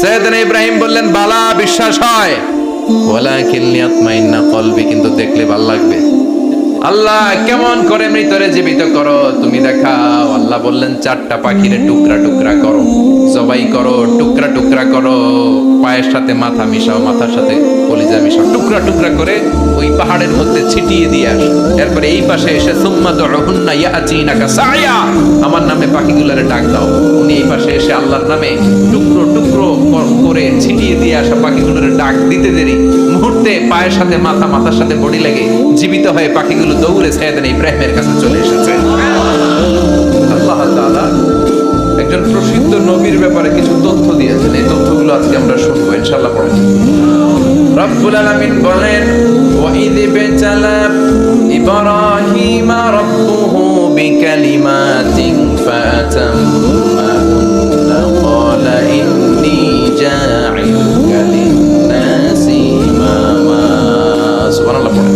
সাইয়েদনা ইব্রাহিম বললেন, বালা, বিশ্বাস হয়, ওয়ালাকিন লিয়াতমাইন্না কলবি, কিন্তু দেখলে ভালো লাগবে। আল্লাহ কেমন করে মৃতরে জীবিত করো তুমি দেখাও। আল্লাহ বললেন, 4টা পাখিরে টুকরা টুকরা করো, জবাই করো, টুকরা টুকরা করো, পায়ের সাথে মাথা মিশাও, মাথার সাথে কলিজা মিশাও, টুকরা টুকরা করে ওই পাহাড়ের মধ্যে ছিটিয়ে দিয়ে আস। এরপরে এই পাশে এসে সুম্মা দুহুন্না ইয়াতিনাকা সায়া, আমার নামে পাখিগুলোরে ডাক দাও। উনি এই পাশে এসে আল্লাহর নামে টুকরো টুকরো করে ছিটিয়ে দিয়ে আসা পাখিগুলোরে ডাক দিতে দেরি মুহূর্তে পায়ের সাথে মাথা, মাথার সাথে বডি লেগে জীবিত হয়ে পাখিগুলো দৌড়ে সাইয়েদনা ইব্রাহিমের কাছে চলে এসেছে। আল্লাহ তাআলা একজন প্রসিদ্ধ নবীর ব্যাপারে কিছু তথ্য দিয়েছেন, এই তথ্যগুলো আজকে আমরা শুনবো ইনশাআল্লাহ। পড়ে রব্বুল আলামিন বলেন, ওয়াইদ বিতালা ইব্রাহিমা রাব্বুহু বিকালিমাতিন ফাতাম্মাহুন্না ক্বালা ইন্নী জাঈলুকা লিন-নাসি ইমামা। সুবহানাল্লাহ। পড়ে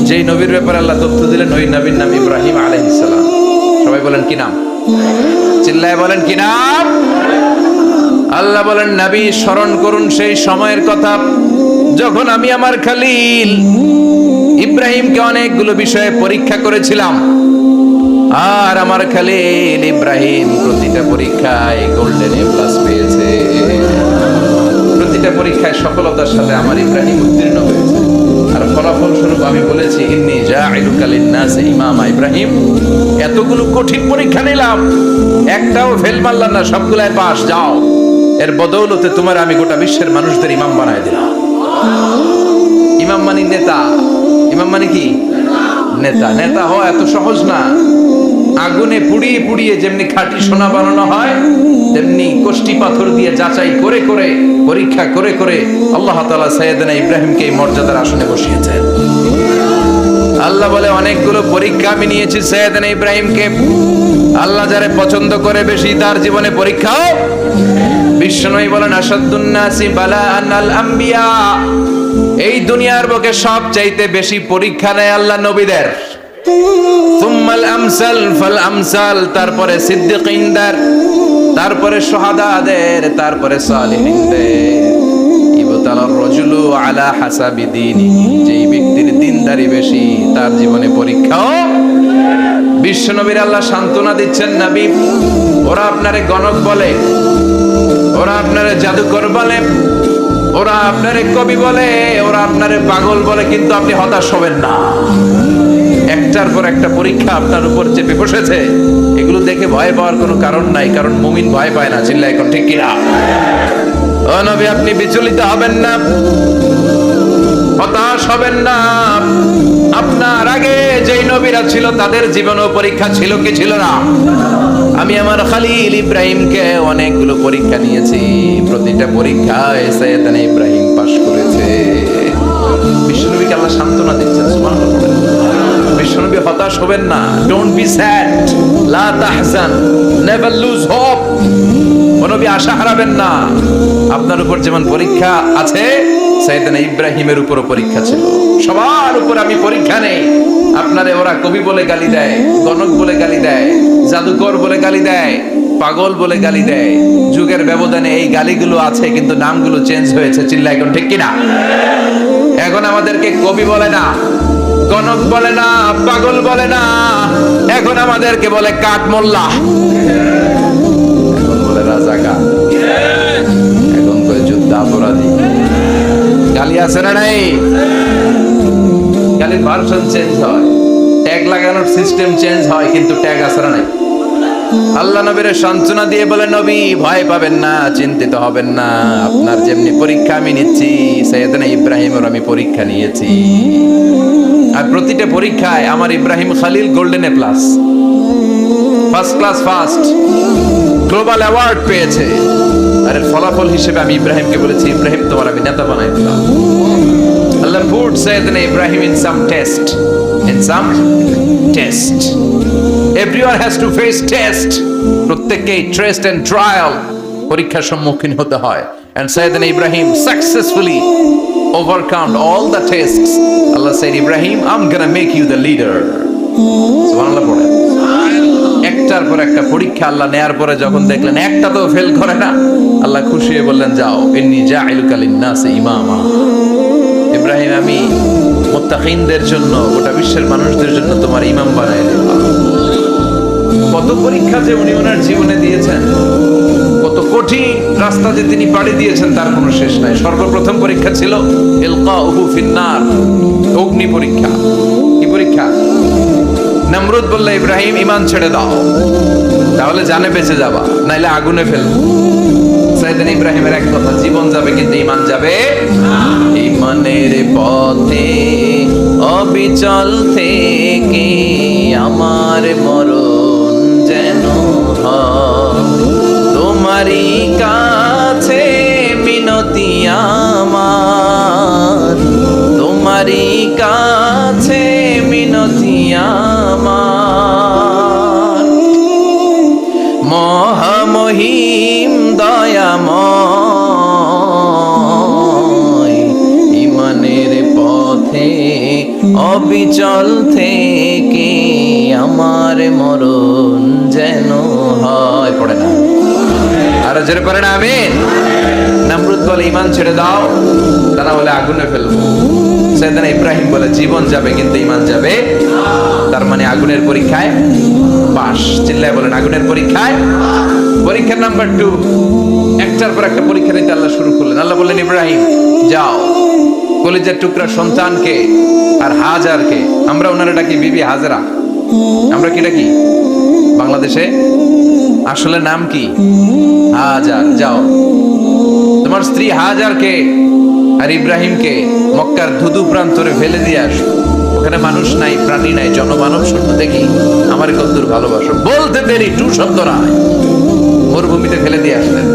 যেই নবীর ব্যাপারে আল্লাহ তথ্য দিলেন, ওই নবীর নাম ইব্রাহিম আলাইহিস সালাম। সবাই বলেন কি নাম? চিল্লায় বলেন কি নাম? আল্লাহ বলেন, নবী স্মরণ করুন সেই সময়ের কথা যখন আমি আমার খলিল ইব্রাহিমকে অনেকগুলো বিষয়ে পরীক্ষা করেছিলাম, আর আমার খলিল ইব্রাহিম প্রতিটা পরীক্ষায় গোল্ডেন এ প্লাস পেয়েছে। প্রতিটা পরীক্ষায় সফলতার সাথে আমার ইব্রাহিম উত্তীর্ণ হয়েছে। আর ফলাফল স্বরূপ আমি বলেছি, ইন্নী জাঈলুকা লিন-নাসি ইমামা। ইব্রাহিম, এতগুলো কঠিন পরীক্ষা নিলাম, একটাও ফেল মারলাম না, সবগুলাই পাস। যাও, এর বদৌলতে তোমার আমি গোটা বিশ্বের মানুষদের ইমাম বানায় দিলাম। ইমাম মানে নেতা। ইমাম মানে কি? নেতা। নেতা হওয়া এত সহজ না। আগুনে পুড়িয়ে পুড়িয়ে যেমনি খাঁটি সোনা বানানো হয়, তেমনি কষ্টি পাথর দিয়ে যাচাই করে করে, পরীক্ষা করে করে আল্লাহ তাআলা সাইয়েদনা ইব্রাহিমকে এই মর্যাদার আসনে বসিয়েছেন। আল্লাহ বলে, অনেকগুলো পরীক্ষা আমি নিয়েছি সাইয়েদনা ইব্রাহিমকে। আল্লাহ যারে পছন্দ করে বেশি, তার জীবনে পরীক্ষাও। বিশ্বনবী বলেন, আসাদুন নাসি বালাআন আল আম্বিয়া। এই দুনিয়ার বুকে সবচাইতে বেশি পরীক্ষা নেয় আল্লাহ নবীদের। সুম্মাল আমসাল ফাল আমসাল, তারপরে সিদ্দিকিনদের, তারপরে শুহাদাদের, তারপরে সালিহিনদের। ইবতালার রাজুলু আলা হাসাবি দীনিহি, যেই ব্যক্তির দ্বীনদারি বেশি তার জীবনে পরীক্ষাও। বিশ্বনবীর আল্লাহ সান্ত্বনা দিচ্ছেন, নবী, ওরা আপনারে গণক বলে, ওরা আপনারে জাদুকর বলে, ওরা আপনারে কবি বলে, ওরা আপনারে পাগল বলে, কিন্তু আপনি হতাশ হবেন না। একটার পর একটা পরীক্ষা আপনার উপর চেপে বসেছে, এগুলো দেখে ভয় পাওয়ার কোনো কারণ নাই, কারণ মুমিন ভয় পায় না। চিল্লা এখন ঠিক কিনা? ও নবী, আপনি বিচলিত হবেন না, হতাশ হবেন না। আপনার আগে যেই নবীরা ছিল তাদের জীবনেও পরীক্ষা ছিল কি ছিল না? আমি আমার খলিল ইব্রাহিমকে অনেকগুলো পরীক্ষা নিয়েছি, প্রতিটা পরীক্ষায় সাইয়েদনা ইব্রাহিম পাশ করেছে। বিশ্বনবীকে আল্লাহ সান্ত্বনা দিচ্ছেন। সুবহানাল্লাহ। বিশ্বনবী হতাশ হবেন না। ডোন্ট বি স্যাড, লা তাহজান, নেভার লুজ হোপ। নবী আশা হারাবেন না। আপনার উপর যেমন পরীক্ষা আছে, সাইয়েদনা ইব্রাহিমের উপরও পরীক্ষা ছিল। সবার উপর আমি পরীক্ষা নেই। আপনারে ওরা কবি বলে গালি দেয়, গণক বলে গালি দেয়, জাদুকর বলে গালি দেয়, পাগল বলে গালি দেয়। যুগের ব্যবধানে এই গালিগুলো আছে, কিন্তু নামগুলো চেঞ্জ হয়েছে। চিল্লা এখন ঠিক কিনা? এখন আমাদেরকে কবি বলে না, গণক বলে না, পাগল বলে না, এখন আমাদেরকে বলে কাঠ মোল্লা, এখন বলে রাজাকার, এখন বলে যুদ্ধাপরাধী। গালি আছে না নাই? গালির ভার্সন চেঞ্জ হয়, ট্যাগ লাগানোর সিস্টেম চেঞ্জ হয়, কিন্তু ট্যাগ আছে না নাই? আল্লাহ নবীর সান্ত্বনা দিয়ে বলে, নবী ভয় পাবেন না, চিন্তিত হবেন না। আপনার যেমনি পরীক্ষা আমি নিচ্ছি, সাইয়েদনা ইব্রাহিমের আমি পরীক্ষা নিয়েছি। আর প্রতিটা পরীক্ষায় আমার Ibrahim Khalil golden A plus, first class first, global award পেয়েছে। আর এর ফলাফল হিসেবে আমি ইব্রাহিমকে বলেছি, ইব্রাহিম তোমার আমি নেতা বানাই দিলাম। আল্লাহ put Sayyidina Ibrahim in some test, in some test. Everyone has to face test. প্রত্যেককেই টেস্ট এন্ড ট্রায়াল, পরীক্ষার সম্মুখীন হতে হয়। And Sayyidina Ibrahim successfully overcome all the tests. Allah said, Ibrahim, I'm gonna make you the leader. সুবহানাল্লাহ। পড়ে একটা একটার পর একটা পরীক্ষা আল্লাহ নেয়ার পরে যখন দেখলেন একটা তো ফেল করে না, আল্লাহ খুশি হয়ে বললেন, যাও, ইন্নী জাইলুকা লিন-নাসি ইমামা। ইব্রাহিম, আমি মুত্তাকিনদের জন্য, গোটা বিশ্বের মানুষদের জন্য তোমার ইমাম বানাই দিলাম। কত পরীক্ষা যে উনি ওনার জীবনে দিয়েছেন, কত কঠিন রাস্তা যে তিনি পাড়ি দিয়েছেন তার কোনো শেষ নাই। সর্বপ্রথম পরীক্ষা ছিল ইলকাউহু ফিন-নার, অগ্নি পরীক্ষা। কি পরীক্ষা? নমরুদ বলল, ইব্রাহিম ঈমান ছেড়ে দাও, তাহলে জানে বেঁচে যাবা, নাইলে আগুনে ফেলবো। সাইয়েদনা ইব্রাহিমের এক কথা, জীবন যাবে কিন্তু ঈমান যাবে না। ঈমানের পথে অবিচল থেকে আমার মরণ যেন হয়, তোমারই কাছে মিনতি আমার, তোমারই কাছে মিনতি আমার। মহামহিম দয়াময়, ঈমানের পথে অবিচল থেকে আমার মরণ যেন হয়। পড়ে না, আর জোরে পড়ে না আমিন। নমরুদ বলে, ঈমান ছেড়ে দাও, তারা বলে আগুনে ফেলবো। সাইয়েদনা ইব্রাহিম বলে, জীবন যাবে কিন্তু ঈমান যাবে। তার মানে আগুনের পরীক্ষায় পাস। চিল্লায় বলেন, আগুনের পরীক্ষায়। পরীক্ষা নাম্বার 2, একটার পর একটা পরীক্ষা নিতে আল্লাহ শুরু করলেন। আল্লাহ বললেন, ইব্রাহিম যাও, কলিজার টুকরা সন্তানকে আর হাজারকে, আমরা ওনারা ডাকি বিবি হাজরা, আমরা কি ডাকি বাংলাদেশে, আসলে নাম কি হাজার, যাও তোমার স্ত্রী হাজারকে আর ইব্রাহিমকে মক্কার ধুধু প্রান্তরে ফেলে দিয়ে আসো। ওখানে মানুষ নাই, প্রাণী নাই, জনমানব শূন্য, দেখি আমার কতদূর ভালোবাসো। বলতে দেরি, টু শব্দ না, মরুভূমিতে ফেলে দিয়ে আসলেন।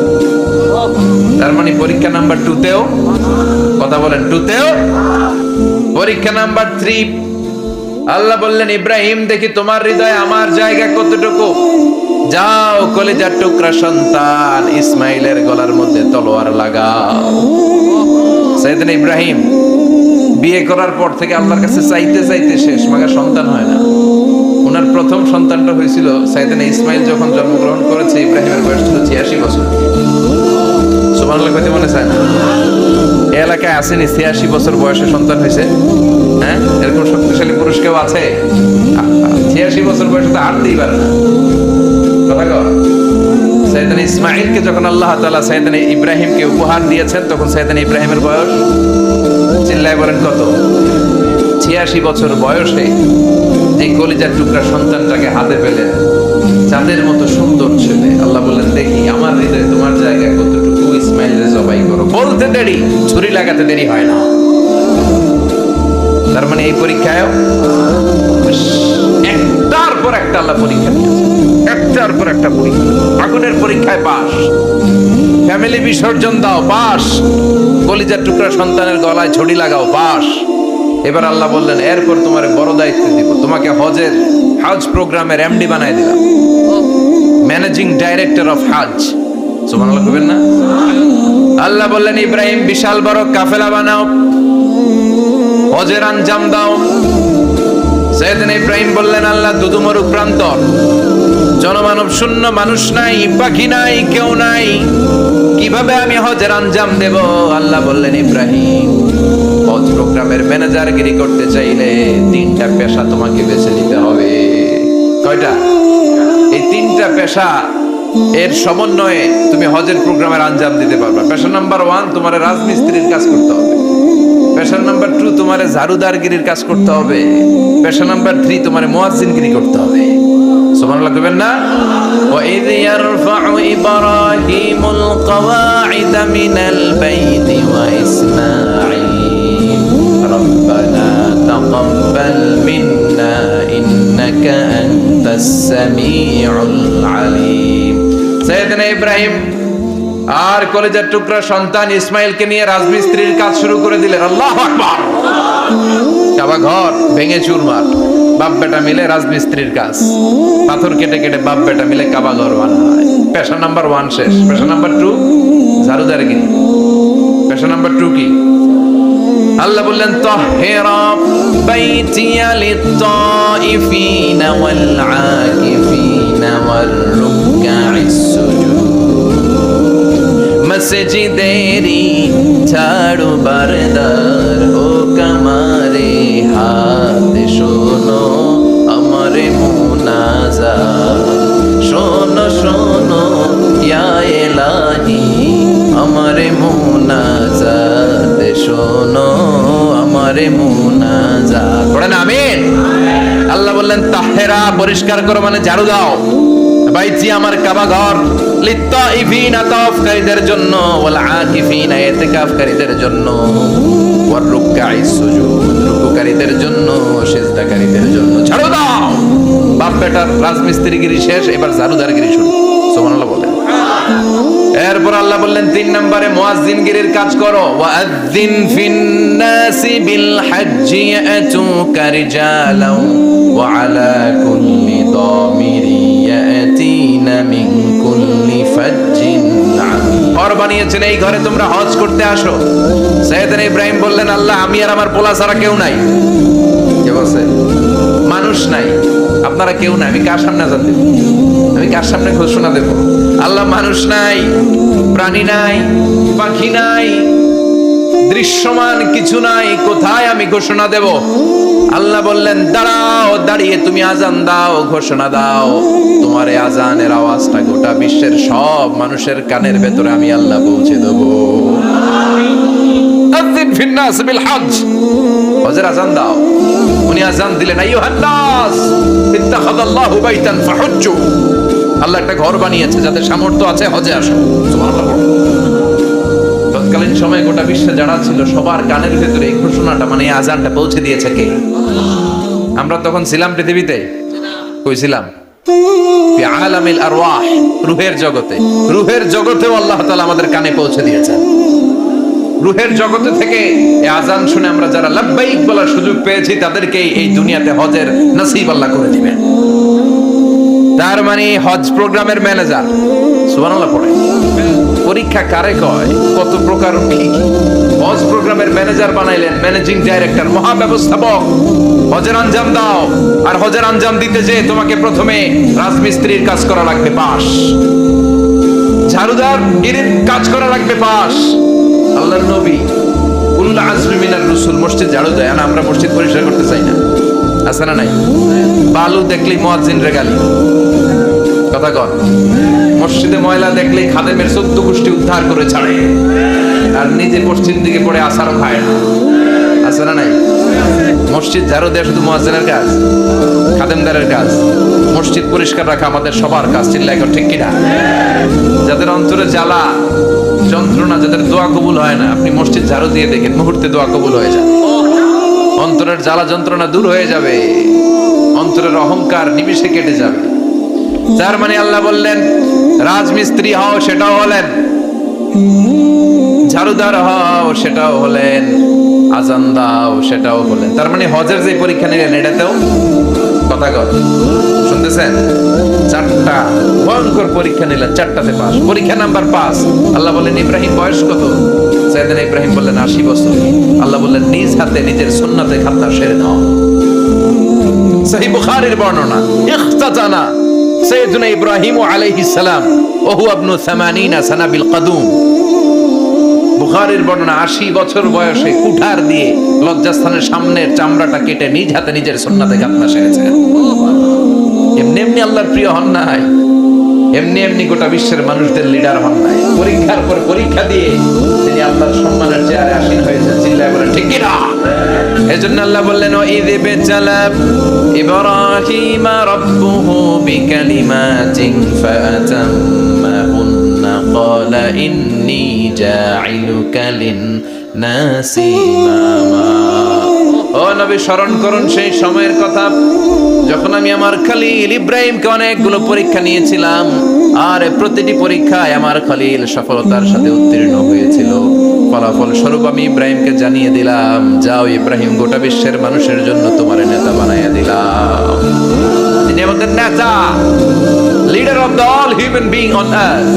তার মানে পরীক্ষা নাম্বার 2তেও, কথা বলেন, 2তেও। পরীক্ষা নাম্বার 3, আল্লাহ বললেন, ইব্রাহিম দেখি তোমার হৃদয়ে আমার জায়গা কতটুকু, যাও কলিজার টুকরা সন্তান ইসমাইলের গলার মধ্যে তলোয়ার লাগাও। সাইয়েদনা ইব্রাহিম বিয়ে করার পর থেকে আল্লাহর কাছে চাইতে চাইতে শেষ, মাগা সন্তান হয় না। ওনার প্রথম সন্তানটা হয়েছিল সাইয়েদনা ইসমাইল যখন জন্মগ্রহণ করেছে, ইব্রাহিমের বয়স ছিল 86 বছর। সুবহানাল্লাহ কইতে মনে চায় না? এই এলাকায় আসেনি 86 বছর বয়সে সন্তান হয়েছে? হ্যাঁ, এরকম শক্তিশালী পুরুষ কেউ আছে? 86 বছর বয়সে তো হাঁটতেই পারে না। কথা কও। সাইয়েদনা ইসমাইলকে যখন আল্লাহ তাআলা সাইয়েদনা ইব্রাহিমকে উপহার দিয়েছেন, তখন সাইয়েদনা ইব্রাহিমের বয়স, চিল্লায় বলেন কত? 86 বছর বয়সে যে কলিজার টুকরা সন্তানটাকে হাতে পেলেন, চাঁদের মতো সুন্দর ছেলে। আল্লাহ বললেন, দেখি আমার হৃদয়ে তোমার জায়গা কতটুকু, ইসমাইলের জবাই করো। বলতে দেরি, ছুরি লাগাতে দেরি হয় না। তার মানে এই পরীক্ষায় একটার পর একটা আল্লাহ পরীক্ষা নিয়েছে, একটার পর একটা পরীক্ষা। আগুনের পরীক্ষায় পাস, ফ্যামিলি বিসর্জন দাও, পাস। কলিজার টুকরা সন্তানের গলায় ছড়ি লাগাও, পাস। এবার আল্লাহ বললেন, এরপর তোমার বড় দায়িত্ব দিব, তোমাকে হজ প্রোগ্রামের এমডি বানাই দিলাম, ম্যানেজিং ডাইরেক্টর অফ হজ। সুবহানাল্লাহ কইবেন না? আল্লাহ বললেন, ইব্রাহিম বিশাল বড় কাফেলা বানাও, হজের আঞ্জাম দাও। সাইয়েদনা ইব্রাহিম বললেন, আল্লাহ দুদুমরু প্রান্তর, জনমানব শূন্য, মানুষ নাই, পাখি নাই, কেউ নাই, কিভাবে আমি হজের আঞ্জাম দেব? আল্লাহ বললেন, ইব্রাহিম হজ প্রোগ্রামের ম্যানেজারগিরি করতে চাইলে 3টা পেশা তোমাকে বেছে নিতে হবে। কয়টা? এই 3টা পেশা এর সমন্বয়ে তুমি হজের প্রোগ্রামের আঞ্জাম দিতে পারবে। পেশা নাম্বার 1, তোমার রাজমিস্ত্রির কাজ করতে হবে। পেশা নাম্বার 2, তোমার ঝাড়ুদারগিরির কাজ করতে হবে। পেশা নাম্বার 3, তোমার মুয়াজ্জিনগিরি করতে হবে। সুবহানাল্লাহ কইবেন না? ওয়া ইয ইয়ারফাউ ইব্রাহিমুল কওয়াইদা মিনাল বাইতি ওয়া ইসমাঈল রাব্বানা তাকাব্বাল মিন্না ইন্নাকা আনতাস সামিউল আলীম। সাইয়েদনা ইব্রাহিম আর কলেজার টুকরা সন্তান ইসমাইলকে নিয়ে রাজমিস্ত্রির কাজ শুরু করে দিলেন। আল্লাহু আকবার। কাবা ঘর ভেঙে চুরমার, বাপ বেটা মিলে রাজমিস্ত্রির কাজ, পাথর কেটে কেটে বাপ বেটা মিলে কাবা ঘর বানায়। পেশা নাম্বার 1 শেষ। পেশা নাম্বার 2 ঝাড়ুদারগিরি। পেশা নাম্বার 2 কি? আল্লাহ বললেন, তাহহিরা বাইতিয়া লিত-তাইফিনা ওয়াল আকিফিনা والركع السجود মসজিদেরি ঝাড়ু বারদার ও কামারে হাত শোনো আমারে মুনাজাত শোনো শোনো ইয়া ইলাহি আমারে মুনাজাত শোনো আমারে মুনাজাত পড়েন আমিন। আল্লাহ বললেন তাহেরা পরিষ্কার করো মানে ঝাড়ু দাও বাইতি আমার কাবা ঘর লিত্তাইফিনা তাওয়াফকারীদের জন্য ওয়াল আকিফিনা ইতিকাফকারীদের জন্য ওয়ার রুকআইস সুজুদ রুকুকারীদের জন্য সিজদাকারীদের জন্য ঝাড়ু দাও। বাপ বেটার রাজমিস্ত্রিগিরি শেষ, এবার ঝাড়ুদারগিরি শুরু। সুবহানাল্লাহ বলেন। এরপর আল্লাহ বললেন 3 নম্বরে মুয়াজ্জিনগিরির কাজ করো। ওয়াআযযিন ফিন-নাসি বিল হাজ্জি ইয়াতুকা রিজালাও ওয়া আলা কুল্লি দামিরি ইয়াতিনা মিন কুল্লি ফাজ্জিন আমিক। ঘর বানিয়েছেন এই ঘরে তোমরা হজ করতে আসো। সাইয়েদনা ইব্রাহিম বললেন আল্লাহ আমি আর আমার পোলা ছাড়া কেউ নাই। কে বলছে? মানুষ নাই, আপনারা কেউ নাই, আমি কার সামনে আযান দেব? আমি কার সামনে ঘোষণা দেব? আল্লাহ মানুষ নাই, প্রাণী নাই, পাখি নাই, দৃশ্যমান কিছু নাই, কোথায় আমি ঘোষণা দেব? আল্লাহ বললেন দাঁড়াও, দাঁড়িয়ে তুমি আজান দাও, ঘোষণা দাও। তোমার এই আজানের আওয়াজটা গোটা বিশ্বের সব মানুষের কানের ভেতরে আমি আল্লাহ পৌঁছে দেব। আযিন ফিন নাস বিল হজ, হজের আজান দাও। উনি আজান দিলেন আইয়ুহান নাস ইত্তাখাযাল্লাহু বাইতান ফাহুজ্জু। আল্লাহ একটা ঘর বানিয়েছে, যাদের সামর্থ্য আছে হজে আসো। সুবহানাল্লাহ। তৎকালীন সময়ে গোটা বিশ্বে যারা ছিল সবার কানের ভেতরে এই ঘোষণাটা মানে এই আজানটা পৌঁছে দিয়েছে কে? আমরা তখন ছিলাম পৃথিবীতে? কই ছিলাম? ফি আলামিল আরওয়াহ, রূহের জগতে। রূহের জগতেও আল্লাহ তাআলা আমাদের কানে পৌঁছে দিয়েছেন। রূহের জগতে থেকে এই আজান শুনে আমরা যারা লাব্বাইক বলার সুযোগ পেয়েছি তাদেরকে এই দুনিয়াতে হজের নসিব আল্লাহ করে দিবেন। তার মানে হজ প্রোগ্রামের ম্যানেজার। সুবহানাল্লাহ পড়ে। পরীক্ষা কারে কয়? কত প্রকার কি কি। হজ প্রোগ্রামের ম্যানেজার বানাইলেন, ম্যানেজিং ডাইরেক্টর, মহাব্যবস্থাপক। হজের আঞ্জাম দাও, আর হজের আঞ্জাম দিতে যে তোমাকে প্রথমে রাজমিস্ত্রির কাজ করা লাগবে পাস, ঝাড়ুদার গিরির কাজ করা লাগবে পাস। আল্লাহর নবী উল্লাহ আজমি মিনার রাসূল মসজিদ ঝাড়ু দেয়, আর আমরা মসজিদ পরিষ্কার করতে চাই না। আছে না নাই? বালু দেখলেই মুয়াজ্জিনরে গালি। কথা কর। মসজিদে ময়লা দেখলেই খাদেমের 14 গোষ্ঠী উদ্ধার করে ছাড়ে, আর নিজে পশ্চিম দিকে পড়ে আসারও খায় না। আছে না নাই? মসজিদ ঝাড়ু দেওয়া শুধু মুয়াজ্জিনের কাজ, খাদেমদারের কাজ। মসজিদ পরিষ্কার রাখা আমাদের সবার কাজ। চিল্লায় কর ঠিক কিনা? যাদের অন্তরে জ্বালা যন্ত্রণা, যাদের দোয়া কবুল হয় না, আপনি মসজিদ ঝাড়ু দিয়ে দেখেন মুহূর্তে দোয়া কবুল হয়ে যায়। অন্তরের জ্বালা যন্ত্রণা দূর হয়ে যাবে, অন্তরের অহংকার নিমিষে কেটে যাবে। তার মানে আল্লাহ বললেন রাজমিস্ত্রি হও, সেটাও হলেন। ঝাড়ুদার হও, সেটাও হলেন। আজান দাও, সেটাও হলেন। তার মানে হজের যে পরীক্ষা নিলেন এটাতেও কথা কর। শুনতেছেন? 4টা ভয়ঙ্কর পরীক্ষা নিলেন, 4টাতে পাস। পরীক্ষা নাম্বার 5। আল্লাহ বললেন ইব্রাহিম বয়স কত? সাইয়েদনা ইব্রাহিম বললেন 80 বছর। আল্লাহ বললেন নিজ হাতে নিজের সুন্নাতে খাতনা সেরে নাও। সহিহ বুখারীর বর্ণনা, ইখতাতানা সাইয়েদনা ইব্রাহিম আলাইহিস সালাম ওয়া হুয়া ইবনু 80 সানা বিল কদুম। বুখারীর বর্ণনা 80 বছর বয়সে কুঠার দিয়ে লজ্জাস্থানের সামনের চামড়াটা কেটে নিজ হাতে নিজের সুন্নাতে খাতনা সেরেছেন। এমনি এমনি আল্লাহর প্রিয় হন নাই, এমনি এমনি গোটা বিশ্বের মানুষদের লিডার হন নাই। পরীক্ষার পর পরীক্ষা দিয়ে তিনি আল্লাহর সম্মানের চেয়ারে আসীন হয়েছেন। চিল্লায় বলেন ঠিক কি না? এজন্য আল্লাহ বললেন ওয়াইদ বিতালা ইব্রাহিম রাব্বুহু বিকালিমাতিন ফাআতাম্মাহুন্না ক্বালা ইন্নী জাইলুকা লিন-নাসি ইমামা। ও নবী স্মরণ করুন সেই সময়ের কথা যখন আমি আমার খলিল ইব্রাহিমকে অনেকগুলো পরীক্ষা নিয়েছিলাম, আর প্রতিটি পরীক্ষায় আমার খলিল সফলতার সাথে উত্তীর্ণ হয়েছিল। ফলাফল স্বরূপ আমি ইব্রাহিমকে জানিয়ে দিলাম, যাও ইব্রাহিম, গোটা বিশ্বের মানুষের জন্য তোমার নেতা বানাইয়া দিলাম। তিনি আমাদের নেতা, leader of the all human being on earth.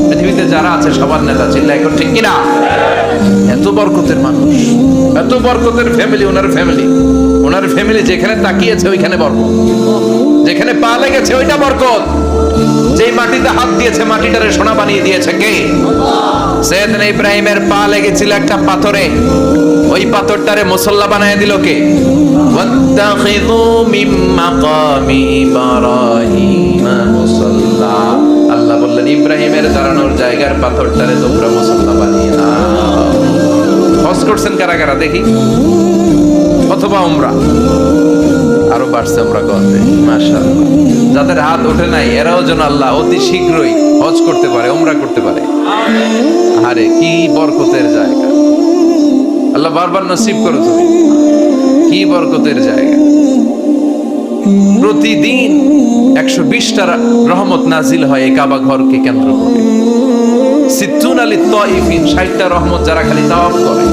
পৃথিবীতে যারা আছে সবার নেতা। চিল্লায় ঠিক কিনা? এত বরকতের মানুষ, এত বরকতের ফ্যামিলি, ওনার ফ্যামিলি যেখানে তাকিয়েছে ওইখানে বরকত, যেখানে পা লেগেছে ওইটা বরকত, যেই মাটিতে হাত দিয়েছে মাটিটারে সোনা বানিয়ে দিয়েছে কে? সৈয়দনা ইব্রাহিমের পা লেগেছিল একটা পাথরে, ওই পাথরটারে মুসল্লা বানিয়ে দিল কে? ওয়াত্তাখিযু মিন মাকামি ইব্রাহিম মুসাল্লা। আল্লাহ বললেন ইব্রাহিমের দাঁড়ানোর জায়গার পাথরটারে তোমরা মুসল্লা বানিয়ে নাও। হজ করছেন কারা কারা দেখি, অথবা উমরা? আরো বাড়ছে উমরা করতে, মাশাআল্লাহ। যাদের হাত ওঠে নাই এরাও যেন আল্লাহ অতি শীঘ্রই হজ করতে পারে, উমরা করতে পারে। আরে কি বরকতের জায়গা, আল্লাহ বারবার নসিব করো তুমি, কি বরকতের জায়গা। প্রতিদিন 120টা রহমত নাজিল হয় এই কাবা ঘরকে কেন্দ্র করে। সিত্তুন আলী তাইফিন, 60টা রহমত যারা খালি তাওয়াফ করে।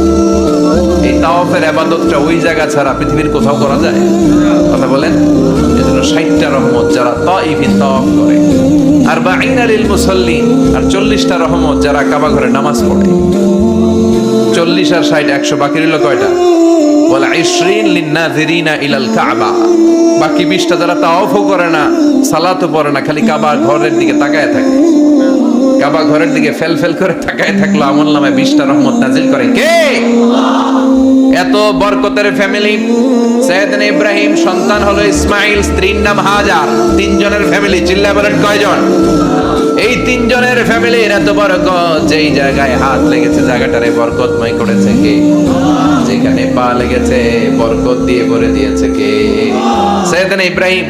এই তাওয়াফের ইবাদতটা ওই জায়গা ছাড়া পৃথিবীর কোথাও করা যায়? কথা বলেন। এজন্য 60টা রহমত যারা তাইফিন তাওয়াফ করে, আর 40 লিল মুসাল্লিন, আর 40টা রহমত যারা কাবা ঘরে নামাজ পড়ে। 40 আর 60 100, বাকি রইল কয়টা? বলা 20 লিন্নাযিরিনা ইলাল কাবা। বাকি 20টা যারা তাওয়াফও করে না, সালাতও পড়ে না, খালি কাবা ঘরের দিকে তাকায় থাকে। কাবা ঘরের দিকে ফেল করে তাকায় থাকলো, আমলনামায় 20টা রহমত নাজিল করে কে? এত বরকতের ফ্যামিলি। সৈয়দনা ইব্রাহিম সন্তান হলো ইসমাইল, স্ত্রীর নাম হাজার। 3 জনের ফ্যামিলি, চিল্লায় বলেন কয়জন? এই 3 জনের ফ্যামিলির এত বরকত, যেই জায়গায় হাত লেগেছে জায়গাটারে বরকতময় করেছে কে? যেখানে পা লেগেছে বরকত দিয়ে ভরে দিয়েছে কে? সৈয়দনা ইব্রাহিম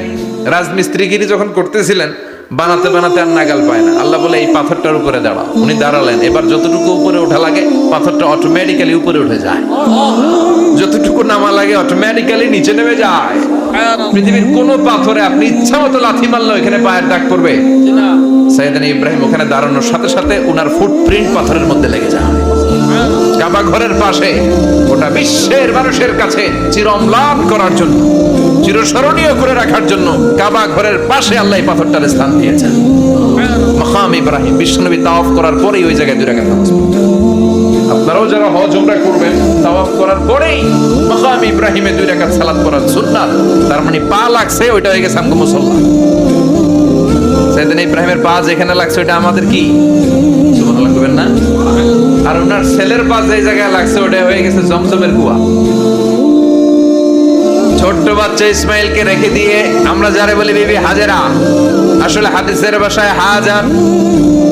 রাজমিস্ত্রিগিরি যখন করতেছিলেন, বানাতে বানাতে আর নাগাল পায় না। আল্লাহ বলে এই পাথরটার উপরে দাঁড়াও। উনি দাঁড়ালেন, এবার যতটুকু উপরে ওঠা লাগে পাথরটা অটোমেটিক্যালি উপরে উঠে যায়, যতটুকু নামা লাগে অটোমেটিক্যালি নিচে নেমে যায়। পৃথিবীর কোন পাথরে আপনি ইচ্ছা মতো লাথি মারলে এখানে পায়ের দাগ পড়বে? সৈয়দনা ইব্রাহিম ওখানে দাঁড়ানোর সাথে সাথে ওনার ফুটপ্রিন্ট পাথরের মধ্যে লেগে যায়। কাবা ঘরের পাশে গোটা বিশ্বের মানুষের কাছে চির অম্লান করার জন্য, চিরস্মরণীয় করে রাখার জন্য কাবা ঘরের পাশে আল্লাহ এই পাথরটার স্থান দিয়েছেন। মাকাম ইব্রাহিম, বিশ্বনবী তাওয়াফ করার পরেই ওই জায়গায় 2 রাকাত নামাজ পড়তেন। আপনারাও যারা হজ উমরা করবেন, তাওয়াফ করার পরেই মাকাম ইব্রাহিমে 2 রাকাত সালাত পড়া সুন্নাত। তার মানে পা লাগছে, ওইটা হয়ে গেছে আমগো মুসাল্লা। সৈয়দনা ইব্রাহিমের পা যেখানে লাগছে ওইটা আমাদের কি? সুবহানাল্লাহ কইবেন না? আর ওনার ছেলের পা যে জায়গায় লাগছে ওটা হয়ে গেছে জমজমের কুয়া। ছোট্ট বাচ্চা ইসমাইলকে রেখে দিয়ে আমরা যারে বলি বিবি হাজেরা, আসলে হাদিসের ভাষায় হাজার,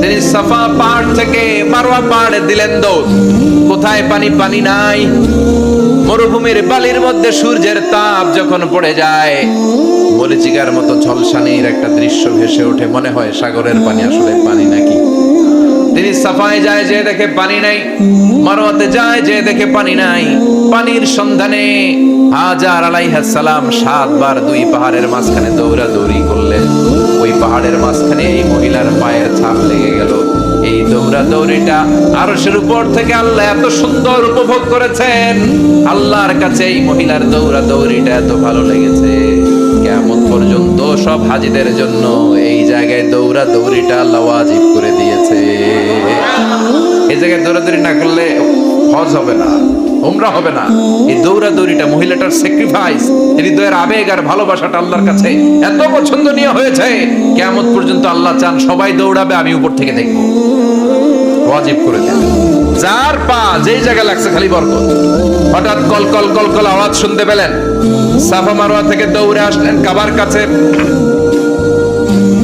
তিনি সাফা পাহাড় থেকে মারওয়া পাহাড়ে দিলেন দৌড়। কোথায় পানি? পানি নাই। মরুভূমির বালির মধ্যে সূর্যের তাপ যখন পড়ে যায়, মরিচিকার মতো ঝলসানির একটা দৃশ্য ভেসে ওঠে, মনে হয় সাগরের পানি, আসলে পানি নাকি। তিনি সাফায় যায়, যে দেখে পানি নাই। মারওয়াতে যায়, যে দেখে পানি নাই। পানির সন্ধানে হাজার আলাইহিস সালাম 7 বার 2 পাহাড়ের মাঝখানে দৌড়াদৌড়ি করলেন। ওই পাহাড়ের মাঝখানে এই মহিলার পায়ের ছাপ লেগে গেল। এই দৌড়াদৌড়িটা আরশের উপর থেকে আল্লাহ এত সুন্দর উপভোগ করেছেন। আল্লাহর কাছে এই মহিলার দৌড়াদৌড়িটা এত ভালো লেগেছে, কিয়ামত পর্যন্ত সব হাজীদের জন্য এই জায়গায় দৌড়াদৌড়িটা আল্লাহ ওয়াজিব করে দিয়েছে। এই জায়গায় দৌড়াদৌড়ি না করলে হজ হবে না, উমরা হবে না। এই দৌড়াদৌড়িটা, মহিলাটার স্যাক্রিফাইস, হৃদয়ের আবেগ আর ভালোবাসাটা আল্লাহর কাছে এত পছন্দনীয় হয়েছে, কিয়ামত পর্যন্ত আল্লাহ চান সবাই দৌড়াবে, আমি উপর থেকে দেখবো। ওয়াজিব করে দেন। যার পা যেই জায়গায় লাগছে খালি বরকত। হঠাৎ কলকল কলকল আওয়াজ শুনতে পেলেন, সাফা মারওয়া থেকে দৌড়ে আসলেন কাবার কাছে।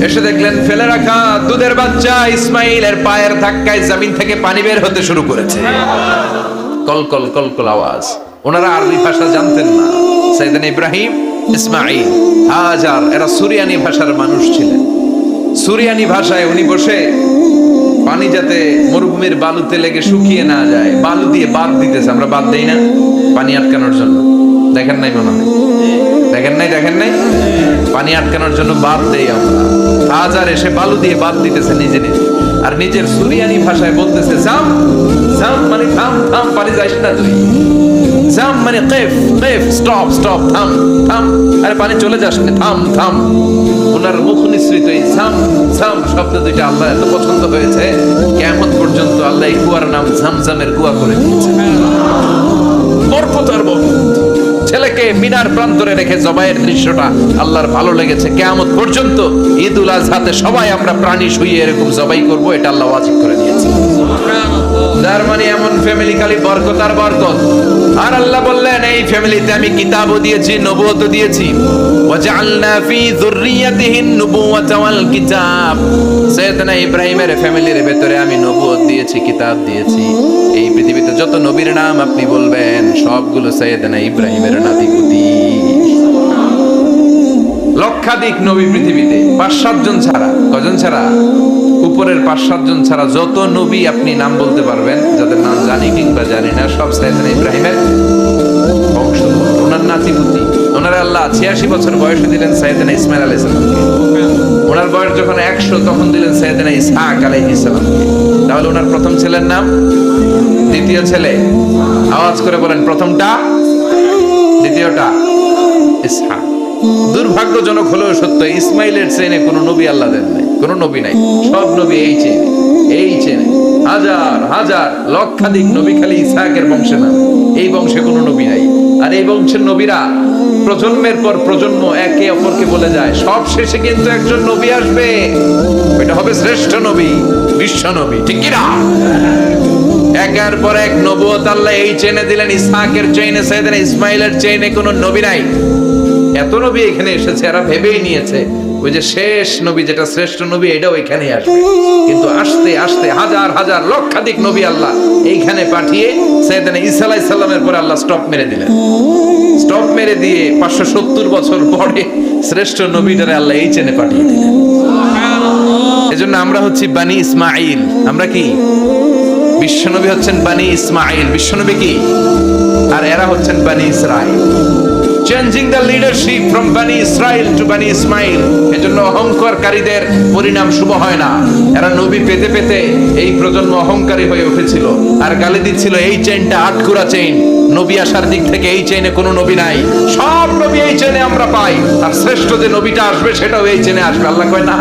এসে দেখলেন ফেলে রাখা দুধের বাচ্চা ইসমাইলের পায়ের ধাক্কায় জমিন থেকে পানি বের হতে শুরু করেছে। কলকল কলকল আওয়াজ। ওনারা আরবি ভাষা জানতেন না। সৈয়দনা ইব্রাহিম, ইসমাইল, হাজার এরা সুরিয়ানি ভাষার মানুষ ছিলেন। সুরিয়ানি ভাষায় উনি বসে পানি যাতে মরুভূমির বালুতে লেগে শুকিয়ে না যায়, বালু দিয়ে বাঁধ দিতেছে। আমরা বাঁধ দেই না পানি আটকানোর জন্য? দেখেন নাই মনে হয়? দেখেন নাই? পানি আটকানোর জন্য বাঁধ দেই আমরা। হাজার এসে বালু দিয়ে বাঁধ দিতেছে নিজে নিজে, আর নিজের সুরিয়ানি ভাষায় বলতেছে জাম জাম, মানে থাম থাম, পানি যাইস না তুই। জাম মানে কেফ, কেফ স্টপ স্টপ, থাম থাম, আরে পানি চলে যাস না, থাম থাম। ওনার মুখ নিঃসৃত এই ঝাম ঝাম শব্দ দুইটা আল্লাহ এত পছন্দ হয়েছে, কিয়ামত পর্যন্ত আল্লাহ এই কুয়ার নাম ঝামঝামের কুয়া করে দিয়েছে। বরকত আর বরকত। ছেলেকে মিনার প্রান্তরে রেখে জবাইয়ের দৃশ্যটা আল্লাহর ভালো লেগেছে। কিয়ামত পর্যন্ত ঈদ উল আজহাতে সবাই আমরা প্রাণী শুইয়ে এরকম জবাই করব, এটা আল্লাহ ওয়াজিব করে দিয়েছে। যার মানে এমন ফ্যামিলি খালি বরকত আর বরকত। আর আল্লাহ বললেন এই ফ্যামিলিতে আমি কিতাবও দিয়েছি, নবুয়তও দিয়েছি। ওয়াজআলনা ফি যুররিয়াতিহিন নুবুওয়াতা ওয়াল কিতাব। সাইয়েদনা ইব্রাহিমের ফ্যামিলির ভেতরে আমি নবুয়ত দিয়েছি, কিতাব দিয়েছি। এই পৃথিবীতে যত নবীর নাম আপনি বলবেন সবগুলো সাইয়েদনা ইব্রাহিমের নাতিপুতি। লক্ষাধিক নবী পৃথিবীতে, 5-7 জন ছাড়া। কজন ছাড়া? উপরের 5-7 জন ছাড়া যত নবী আপনি নাম বলতে পারবেন, যাদের নাম জানি কিংবা জানি না, সব সাইয়েদনা ইব্রাহিমের বংশধর, ওনার নাতিপুতি। ওনার আল্লাহ 86 বছর বয়সে দিলেন সাইয়েদনা ইসমাইল আলাইহিস সালামকে। ওনার বয়স যখন 100 তখন দিলেন সাইয়েদনা ইসহাক আলাইহিস সালামকে। তাহলে ওনার প্রথম ছেলের নাম, দ্বিতীয় ছেলে, আওয়াজ করে বলেন, প্রথমটা, দ্বিতীয়টা ইসহাক। দুর্ভাগ্যজনক হলেও সত্য, ইসমাইলের চেনে কোনো নবী আল্লাহ দেন নাই, কোনো নবী নাই। সব নবী এই চেনে, এই চেনে। হাজার হাজার লক্ষাধিক নবী খালি ইসহাকের বংশে না, এই বংশে কোনো নবী নাই। আর এই বংশের নবীরা প্রজন্মের পর প্রজন্ম একে অপরকে বলে যায়, সব শেষে কিন্তু একজন নবী আসবে, এটা হবে শ্রেষ্ঠ নবী, বিশ্ব নবী, ঠিক কি না? একের পর এক নবুয়ত আল্লাহ এই চেনে দিলেন। ইসহাকের চেইনে, সাইয়েদনা ইসমাইলের চেইনে কোনো নবী নাই। এত নবী এখানে এসেছে, এরা ভেবেই নিয়েছে ওই যে শেষ নবী, যেটা শ্রেষ্ঠ নবী, এটাও এখানেই আসবে। কিন্তু আস্তে আস্তে হাজার হাজার লক্ষাধিক নবী আল্লাহ এইখানে পাঠিয়ে সাইয়েদনা ঈসা আলাইহিস সালামের পরে আল্লাহ স্টপ মেরে দিলেন। স্টপ মেরে দিয়ে 570 বছর পরে শ্রেষ্ঠ নবীটারে আল্লাহ এই চেনে পাঠিয়ে দিলেন। এজন্য আমরা হচ্ছি বানি ইসমাইল। আমরা কি? বিশ্বনবী হচ্ছেন বানি ইসমাইল, বিশ্বনবী কি? আর এরা হচ্ছেন বানি Israil. Changing the leadership from বানি ইসরাইল টু বানি ইসমাইল। এজন্য অহংকারকারীদের পরিণাম শুভ হয় না। এরা নবী পেতে পেতে এই প্রজন্ম অহংকারী হয়ে উঠেছিল আর গালি দিচ্ছিল এই চেইনটা আটকুরা চেইন, নবী আসার দিক থেকে এই চেইনে কোনো নবী নাই, সব নবী এই চেইনে আমরা পাই, আর শ্রেষ্ঠ যে নবীটা আসবে সেটাও এই চেইনে আসবে। আল্লাহ কয় না,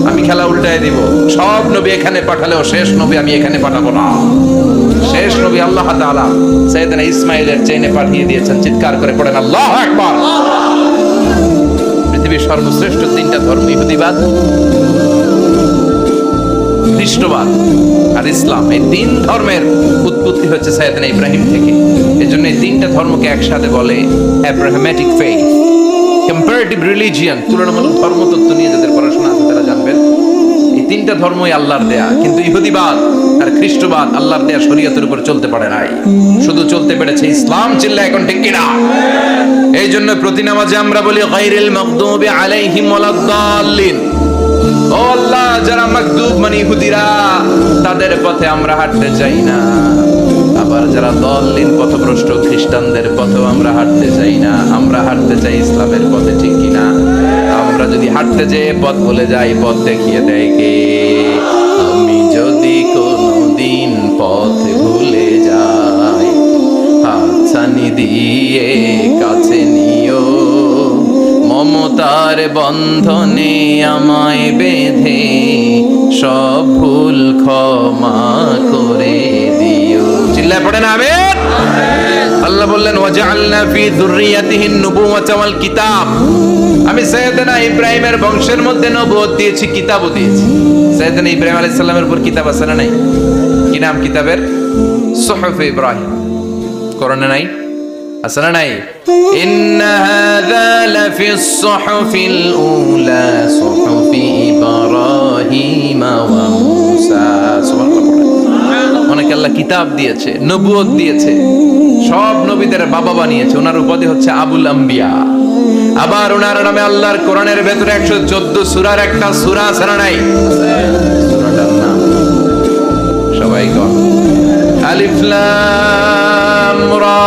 আমি খেলা উল্টায় দিব, সব নবী এখানে পাঠালেও শেষ নবী আমি এখানে পাঠাবো না। শেষ নবী আল্লাহ তাআলা সাইয়েদনা ইসমাইলের চেইনে পাঠিয়ে দিয়েছেন। চিৎকার করে পড়েন আল্লাহু আকবার। পৃথিবীর সর্বশ্রেষ্ঠ 3টা ধর্ম, ইহুদিবাদ, খ্রিস্টবাদ আর ইসলাম। এই 3 ধর্মের উৎপত্তি হচ্ছে সাইয়েদনা ইব্রাহিম থেকে। এজন্য এই 3টা ধর্মকে একসাথে বলে অ্যাব্রাহামেটিক ফেইথ, কম্পারেটিভ রিলিজিয়ন। তুলনামূলক ধর্মতত্ত্ব নিয়ে যাদের পড়াশোনা আছে তারা জানবেন এই 3টা ধর্মই আল্লাহর দেয়া। কিন্তু ইহুদিবাদ আর খ্রিস্টবাদ আল্লাহর দেয়া শরীয়তের উপর চলতে পারে নাই, শুধু চলতে পেরেছে ইসলাম। চিল্লা এখন ঠিক কিনা? এই জন্য প্রতি নামাজে আমরা বলি গায়রিল মাগদুবি আলাইহিম ওয়ালাদ-দাল্লিন। ও আল্লাহ, যারা মাগদুব মানে ইহুদিরা, তাদের পথে আমরা হাঁটতে চাই না। আবার যারা দল্লিন পথভ্রষ্ট খ্রিস্টানদের পথেও আমরা হাঁটতে চাই না। আমরা হাঁটতে চাই ইসলামের পথে, ঠিক কিনা? আমরা যদি হাঁটতে যেয়ে পথ ভুলে যাই, পথ দেখিয়ে দেয় কে? আমি যদি কোনোদিন পথ ভুলে যাই, হাতছানি দিয়ে কাছে নিও, মমতার বন্ধনে আমায় বেঁধে সব ভুল ক্ষমা করে দিও। চিল্লায় পড়েন আমিন। আল্লাহ বললেন ওয়াজআলনা ফি যুররিয়াতিহিন নুবুওয়াতা ওয়াল কিতাব। আমি সাইয়েদনা ইব্রাহিমের বংশের মধ্যে নবুয়ত দিয়েছি, কিতাবও দিয়েছি। সাইয়েদনা ইব্রাহিম আলাইহিস সালামের উপর কিতাব আছে না নাই? কি নাম কিতাবের? সুহুফে ইব্রাহিম। কোরআনে নাই? আছে না নাই? ইন্না হাযা লাফিস সুহুফিল উলা সুহুফি ইব্রাহিম ওয়া মূসা। সুবহানাল্লাহ। অনেকে আল্লাহ কিতাব দিয়েছে, নবুয়ত দিয়েছে, সব নবীদের বাবা বানিয়েছে। ওনার উপাধি হচ্ছে আবুল আম্বিয়া। আবার ওনার নামে আল্লাহর কোরআনের ভেতরে 114 সূরার একটা সূরা আছে না নাই? সূরাটার নাম সবাই কোন? আলিফ লাম রা।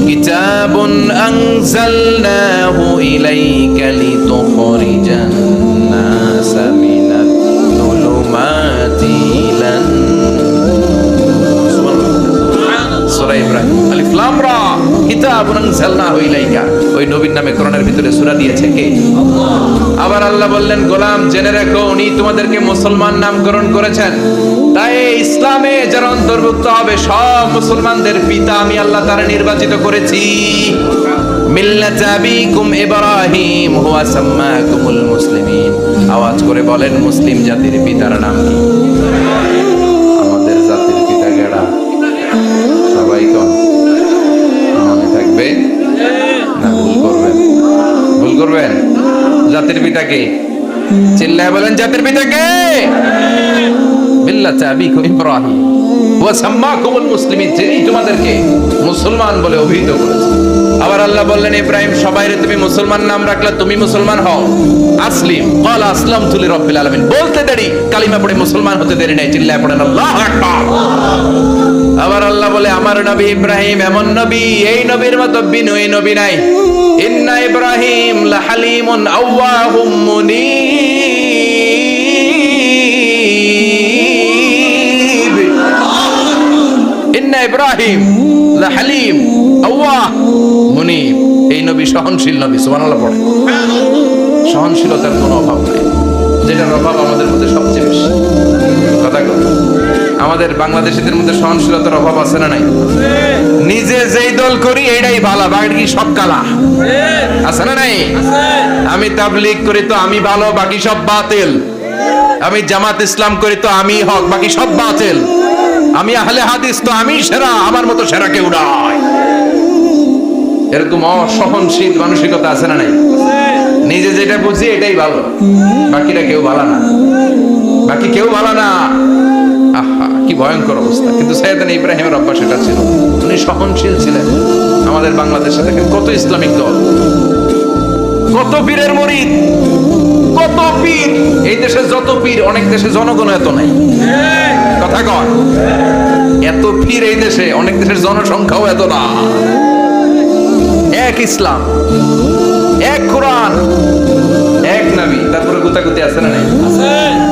কিতাবুন আনজালনাহু ইলাইকা লিতুখরিজান নাসা মিনাল যুলুমাতি ইলান নূর। সূরা ইব্রাহিম। আলিফ লাম রা। কিতাবুন আনজালনাহু ইলাইকা, ওই নবীর নামে কোরআনের ভিতরে সূরা দিয়েছে কে? আল্লাহ। আবার আল্লাহ বললেন, গোলাম জেনে রাখো উনি তোমাদেরকে মুসলমান নামকরণ করেছেন, তাই ইসলামে যারা অন্তর্ভুক্ত হবে সব মুসলমানদের পিতা আমি আল্লাহ তাআলা নির্বাচিত করেছি। মিল্লাত আবিকুম ইব্রাহিম হুয়া সাম্মাকুমুল মুসলিমিন। আওয়াজ করে বলেন, মুসলিম জাতির পিতার নাম কি? আমাদের জাতির পিতা কেডা? সবাই কোন মনে থাকবে না ভুল করবেন? ভুল করবেন? জাতির পিতা কে? চিল্লায় বলেন, জাতির পিতা কে? মিল্লাত আবিকুম ইব্রাহিম ওয়া সাম্মাকুমুল মুসলিমিন, যিনি তোমাদেরকে মুসলমান বলে অভিহিত করেছেন। আবার আল্লাহ বললেন, ইব্রাহিম সবাইরে তুমি মুসলমান নাম রাখলে, তুমি মুসলমান হও। আসলিম ক্বালা আসলামতু লিরাব্বিল আলামিন, বলতে দেরি, কালিমা পড়ে মুসলমান হতে দেরি নাই। চিল্লায় পড়েন আল্লাহু আকবার। আবার আল্লাহ বলে, আমার নবী ইব্রাহিম এমন নবী, এই নবীর মতো বিনয়ী নবী নাই। ইন্না ইব্রাহিম লাহালিমুন আওয়াহুম মুনীব। ইন্না ইব্রাহিম লাহালিম আওয়াহ মুনীব, এই নবী সহনশীল নবী। সুবহানাল্লাহ পড়ে। সহনশীলতার কোনো অভাব নেই, যেটার অভাব আমাদের মধ্যে সবচেয়ে বেশি। কথা কর, আমাদের বাংলাদেশীদের মধ্যে সহনশীলতার অভাব আছে না নাই? নিজে যেই দল করি এইটাই ভালো, বাকি সব কালা। আছে না নাই? আমি তাবলীগ করি তো আমি ভালো, বাকি সব বাতিল। আমি জামাত ইসলাম করি তো আমি হক, বাকি সব বাতিল। আমি আহলে হাদিস তো আমি সেরা, আমার মতো সেরা কেউ নাই। এরকম অসহনশীল মানসিকতা আছে না নাই? নিজে যেটা বুঝি এটাই ভালো, বাকিরা কেউ ভালো না, বাকি কেউ ভালো না। আহা, কি ভয়ঙ্কর অবস্থা। কিন্তু সাইয়েদনা ইব্রাহিমের অভ্যাস সেটা ছিল, উনি সহনশীল ছিলেন। আমাদের বাংলাদেশে দেখেন কত ইসলামিক দল, কত পীরের মুরিদ, কত পীর। এই দেশে যত পীর, অনেক দেশে জনগণ এত নাই। কথা কন, এত পীর এই দেশে, অনেক দেশের জনসংখ্যাও এত না। এক ইসলাম, এক কোরআন, এক নবী, তারপরে গুতাগুতি আছে না নাই?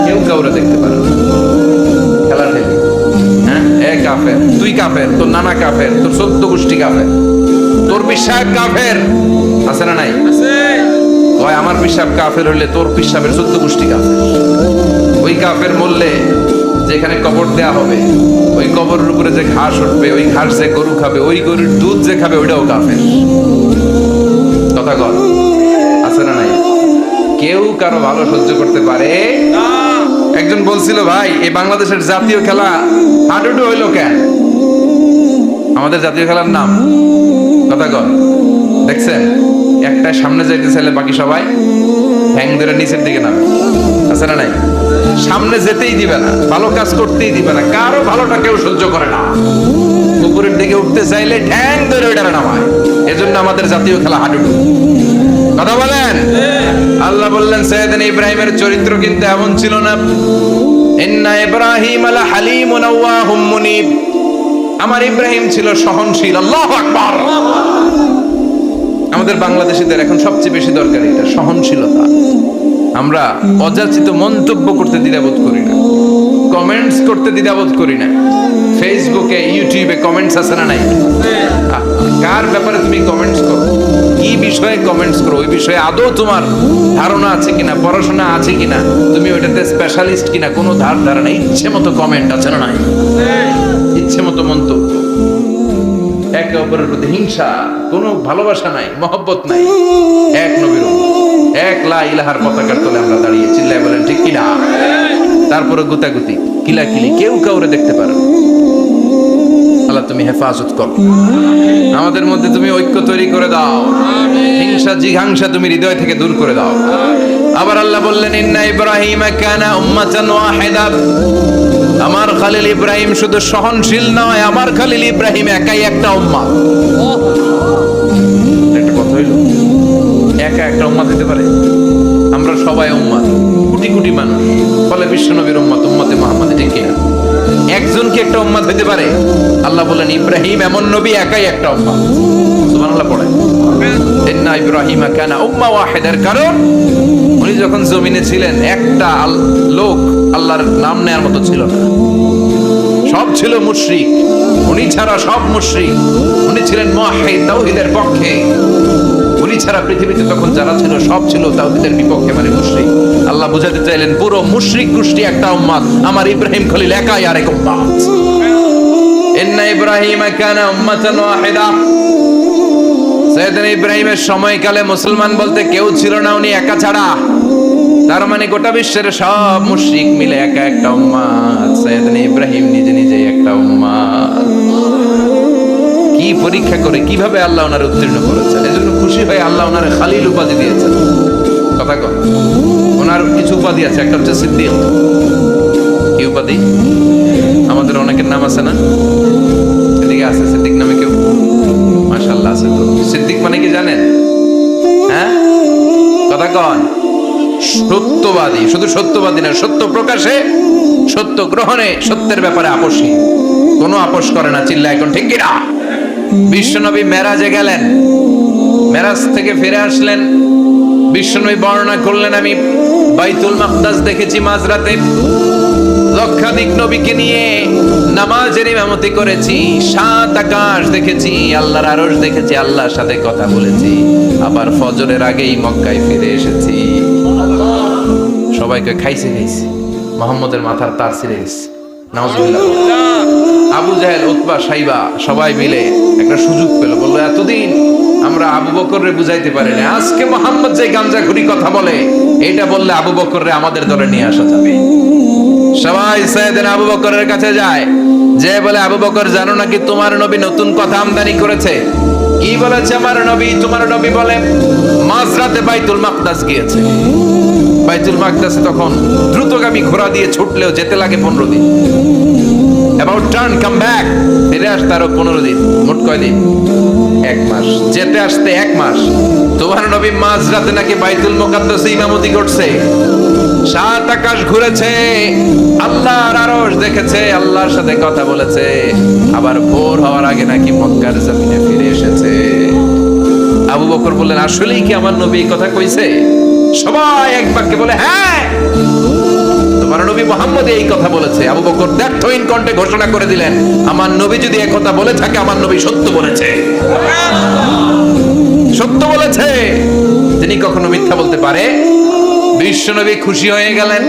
কেউ কাউরে দেখতে পারে না, খেলা ঠেলি। হ্যাঁ, এক কাফের, তুই কাফের, তোর নানা কাফের, তোর 14 গোষ্ঠী কাফের, তোর পিসাব কাফের, আছে না নাই? কয় আমার পিসাব কাফের হলে তোর পিসাবের 14 গোষ্ঠী কাফের। ওই কাফের মরলে যেখানে কবর দেয়া হবে, ওই কবরের উপরে যে ঘাস উঠবে, ওই ঘাস যে গরু খাবে, ওই গরুর দুধ যে খাবে, ওইটাও কাফের। কথা কর, আছে না নাই? কেউ কারো ভালো সহ্য করতে পারে না। একজন বলছিল, ভাই এই বাংলাদেশের জাতীয় খেলা হাডুডু হইলো কেন? আমাদের জাতীয় খেলার নাম, কথা কর, দেখছেন একটা সামনে যাইতে চাইলে বাকি সবাই ঠ্যাং ধরে নিচের দিকে নামে। আছে না নাই? সামনে যেতেই দিবে না, ভালো কাজ করতেই দিবে না, কারো ভালোটা কেউ সহ্য করে না। উপরের দিকে উঠতে চাইলে ঠ্যাং ধরে ওইটা নামায়। এজন্য আমাদের জাতীয় খেলা হাডুডু। কথা বলেন। আল্লাহ বললেন, সাইয়েদনা ইব্রাহিমের চরিত্র কিন্তু এমন ছিল না। ইন্না ইব্রাহিম লাহালিমুন আওয়াহুম মুনীব, আমার ইব্রাহিম ছিল সহনশীল। আল্লাহু আকবার। আমাদের বাংলাদেশীদের এখন সবচেয়ে বেশি দরকার এটা, সহনশীলতা। আমরা অযাচিত মন্তব্য করতে দ্বিধাবোধ করি না, কমেন্টস করতে দ্বিধাবোধ করি না। ফেসবুকে, ইউটিউবে কমেন্টস আছে না নাই? কার ব্যাপারে তুমি কমেন্টস করো, কি বিষয়ে কমেন্টস করো, ওই বিষয়ে আদৌ তোমার ধারণা আছে কিনা, পড়াশোনা আছে কিনা, তুমি ওইটাতে স্পেশালিস্ট কিনা, কোনো ধারণা। ইচ্ছে মতো কমেন্ট আছে না নাই? ইচ্ছে মতো মন্তব্য, একে অপরের প্রতি হিংসা, কোনো ভালোবাসা নাই, মহব্বত নাই। এক নবীর এক লা ইলাহার পতাকার তলে আমরা দাঁড়িয়ে, চিল্লায় বলেন ঠিক কিনা? তারপরে গুতাগুতি, কিলাকিলি, কেউ কাউরে দেখতে পারে। আল্লাহ তুমি হেফাজত করো, আমাদের মধ্যে তুমি ঐক্য তৈরি করে দাও, হিংসা জিঘাংসা তুমি হৃদয় থেকে দূর করে দাও। আবার আল্লাহ বললেন, ইন্না ইব্রাহিম কানা উম্মাতান ওয়াহিদা, আমার খলিল ইব্রাহিম শুধু সহনশীল নয়, আমার খলিল ইব্রাহিম একাই একটা উম্মাত। একটা কথা হইল, একা একটা উম্মাত হতে পারে? আমরা সবাই উম্মাত, কোটি কোটি মানুষ, ফলে বিশ্ব নবীর উম্মাত, উম্মতে মুহাম্মদ, ঠিক কিনা? একজন কি একটা উম্মাত হতে পারে? আল্লাহ বলেন, ইব্রাহিম এমন নবী, একাই একটা উম্মাত। সুবহানাল্লাহ পড়ে। ইন্না ইব্রাহিম কানা উম্মাহ ওয়াহিদার, কারণ উনি যখন জমিনে ছিলেন একটা লোক আল্লাহর নাম নেয়ার মতো ছিল না, সব ছিল মুশরিক। উনি ছাড়া সব মুশরিক। উনি ছিলেন মুওয়াহহিদ, তাওহীদের পক্ষে। উনি ছাড়া পৃথিবীতে তখন যারা ছিল সব ছিল তাওহীদের বিপক্ষে, মানে মুশরিক। আল্লাহ বুঝাতে চাইলেন পুরো মুশরিক গোষ্ঠী একটা উম্মত, আমার ইব্রাহিম খলিল একাই আরেক উম্মত। ইন্না ইব্রাহিমা কানা উম্মাতান ওয়াহিদা। সাইয়েদনা ইব্রাহিমের সময়কালে মুসলমান বলতে কেউ ছিল না, উনি একা ছাড়া। তার মানে গোটা বিশ্বের সব মুশরিক মিলে একা একটা উম্মত, সাইয়েদনা ইব্রাহিম নিজে নিজে একটা উম্মত। কি পরীক্ষা করে কিভাবে আল্লাহ ওনার উত্তীর্ণ করেছেন, এজন্য খুশি হয়ে আল্লাহ ওনার খালিল উপাধি দিয়েছেন। কথা কন, ওনার কিছু উপাধি আছে, একটা হচ্ছে সিদ্দিক। কি উপাধি? আমাদের অনেকের নাম আছে না, এদিকে আছে সিদ্দিক নামে কেউ? মাশাআল্লাহ আছে তো। সিদ্দিক মানে কি জানেন? হ্যাঁ, কথা কন। সত্যবাদী, শুধু সত্যবাদী না, সত্য প্রকাশে, সত্য গ্রহণে, সত্যের ব্যাপারে আপোষহীন, কোনো আপোষ করে না। চিল্লা এখন ঠিক কিনা? বিশ্বনবী মেরাজে গেলেন, মেরাজ থেকে ফিরে আসলেন। বিশ্বনবী বর্ণনা করলেন, আমি বাইতুল মাকদাস দেখেছি মাঝরাতে, লক্ষাধিক নবীকে নিয়ে নামাজের ইমামতি করেছি, 7 আকাশ দেখেছি, আল্লাহর আরশ দেখেছি, আল্লাহর সাথে কথা বলেছি, আবার ফজরের আগেই মক্কায় ফিরে এসেছি। সবাইকে খাইছে খাইছে, মুহাম্মদের মাথার তার ছিঁড়ে গেছে। নাউজুবিল্লাহ। আবু জাহেল, উতবা, সাইবা সবাই মিলে একটা সুযোগ পেল, বললো এতদিন আমরা আবু বকররে বুঝাইতে পারিনি, আজকে মুহাম্মদ যে গাঁজাখুরি কথা বলে এটা বললে আবু বকররে আমাদের দলে নিয়ে আসা যাবে। সবাই সাইয়েদনা আবু বকরের কাছে যায়, যে বলে আবু বকর জানো নাকি তোমার নবী নতুন কথা আমদানি করেছে? কি বলেছে আমার নবী? তোমার নবী বলে মাঝরাতে বাইতুল মাকদাস গিয়েছে। বাইতুল মাকদাসে তখন দ্রুতগামী ঘোড়া দিয়ে ছুটলেও যেতে লাগে 15 দিন। অ্যাবাউট টার্ন কাম ব্যাক, ফিরে আসতে আরো 15 দিন, মোট কয় দিন? 1 মাস। যেতে আসতে 1 মাস। তোমার নবী মাঝরাতে নাকি বাইতুল মুকাদ্দাসে ইমামতি করছে, 7 আকাশ ঘুরেছে, আল্লাহর আরশ দেখেছে, আল্লাহর সাথে কথা বলেছে, আবার ভোর হওয়ার আগে নাকি মক্কার জমিনে ফিরে এসেছে। আবু বকর বললেন, আসলেই কি আমার নবী এই কথা কইছে? সবাই এক বাক্যে বলে, হ্যাঁ, তোমার নবী মুহাম্মদ এই কথা বলেছে। আবু বকর দ্ব্যর্থহীন কণ্ঠে ঘোষণা করে দিলেন, আমার নবী যদি এই কথা বলে থাকে, আমার নবী সত্য বলেছে, সত্য বলেছে, তিনি কখনো মিথ্যা বলতে পারে? বিশ্বনবী খুশি হয়ে গেলেন,